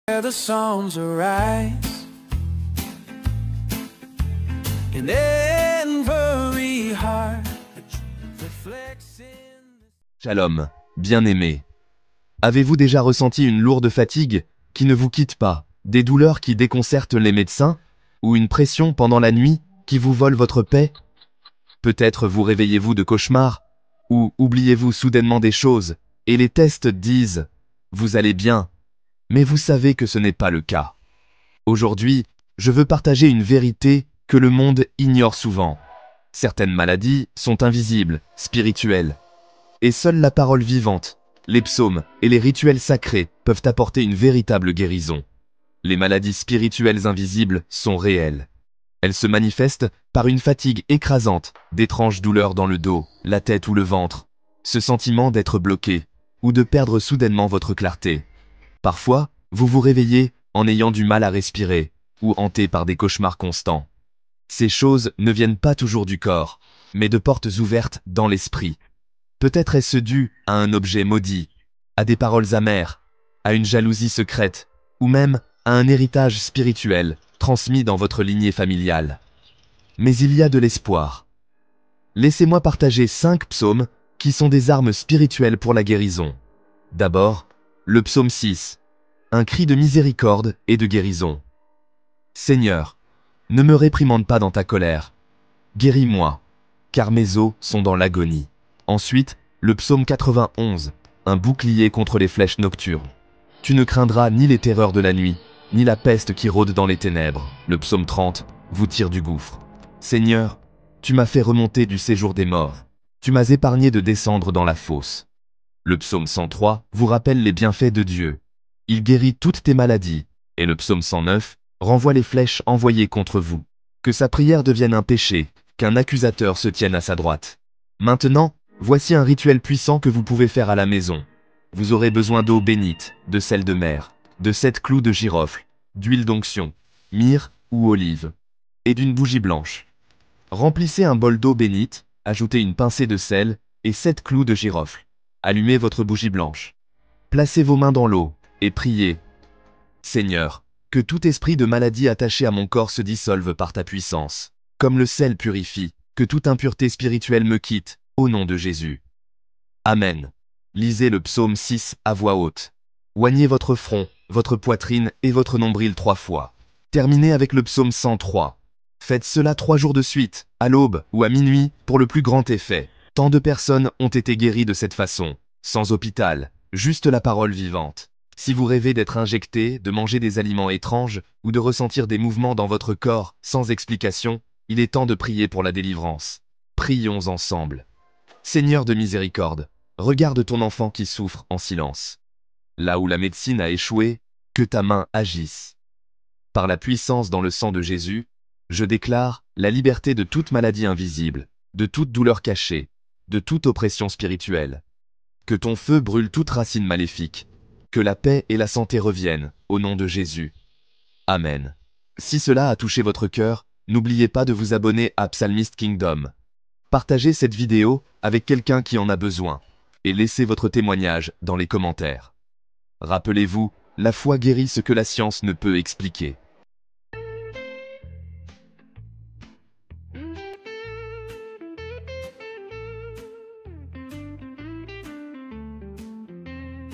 The songs arise in every heart reflects in... Shalom, bien-aimé. Avez-vous déjà ressenti une lourde fatigue qui ne vous quitte pas, des douleurs qui déconcertent les médecins, ou une pression pendant la nuit qui vous vole votre paix? Peut-être vous réveillez-vous de cauchemars, ou oubliez-vous soudainement des choses, et les tests disent « vous allez bien », mais vous savez que ce n'est pas le cas. Aujourd'hui, je veux partager une vérité que le monde ignore souvent. Certaines maladies sont invisibles, spirituelles, et seule la parole vivante, les psaumes et les rituels sacrés peuvent apporter une véritable guérison. Les maladies spirituelles invisibles sont réelles. Elles se manifestent par une fatigue écrasante, d'étranges douleurs dans le dos, la tête ou le ventre, ce sentiment d'être bloqué, ou de perdre soudainement votre clarté. Parfois, vous vous réveillez en ayant du mal à respirer, ou hanté par des cauchemars constants. Ces choses ne viennent pas toujours du corps, mais de portes ouvertes dans l'esprit. Peut-être est-ce dû à un objet maudit, à des paroles amères, à une jalousie secrète, ou même à un héritage spirituel transmis dans votre lignée familiale. Mais il y a de l'espoir. Laissez-moi partager 5 psaumes qui sont des armes spirituelles pour la guérison. D'abord, le psaume 6, un cri de miséricorde et de guérison. Seigneur, ne me réprimande pas dans ta colère. Guéris-moi, car mes os sont dans l'agonie. Ensuite, le psaume 91, un bouclier contre les flèches nocturnes. Tu ne craindras ni les terreurs de la nuit, ni la peste qui rôde dans les ténèbres. Le psaume 30 vous tire du gouffre. Seigneur, tu m'as fait remonter du séjour des morts. Tu m'as épargné de descendre dans la fosse. Le psaume 103 vous rappelle les bienfaits de Dieu. Il guérit toutes tes maladies. Et le psaume 109 renvoie les flèches envoyées contre vous. Que sa prière devienne un péché, qu'un accusateur se tienne à sa droite. Maintenant, voici un rituel puissant que vous pouvez faire à la maison. Vous aurez besoin d'eau bénite, de sel de mer, de 7 clous de girofle, d'huile d'onction, myrrhe ou olive, et d'une bougie blanche. Remplissez un bol d'eau bénite, ajoutez une pincée de sel et 7 clous de girofle. Allumez votre bougie blanche. Placez vos mains dans l'eau et priez. Seigneur, que tout esprit de maladie attaché à mon corps se dissolve par ta puissance. Comme le sel purifie, que toute impureté spirituelle me quitte, au nom de Jésus. Amen. Lisez le psaume 6 à voix haute. Oignez votre front, votre poitrine et votre nombril 3 fois. Terminez avec le psaume 103. Faites cela 3 jours de suite, à l'aube ou à minuit, pour le plus grand effet. Tant de personnes ont été guéries de cette façon, sans hôpital, juste la parole vivante. Si vous rêvez d'être injecté, de manger des aliments étranges, ou de ressentir des mouvements dans votre corps, sans explication, il est temps de prier pour la délivrance. Prions ensemble. Seigneur de miséricorde, regarde ton enfant qui souffre en silence. Là où la médecine a échoué, que ta main agisse. Par la puissance dans le sang de Jésus, je déclare la liberté de toute maladie invisible, de toute douleur cachée, de toute oppression spirituelle. Que ton feu brûle toute racine maléfique. Que la paix et la santé reviennent, au nom de Jésus. Amen. Si cela a touché votre cœur, n'oubliez pas de vous abonner à Psalmist Kingdom. Partagez cette vidéo avec quelqu'un qui en a besoin, et laissez votre témoignage dans les commentaires. Rappelez-vous, la foi guérit ce que la science ne peut expliquer.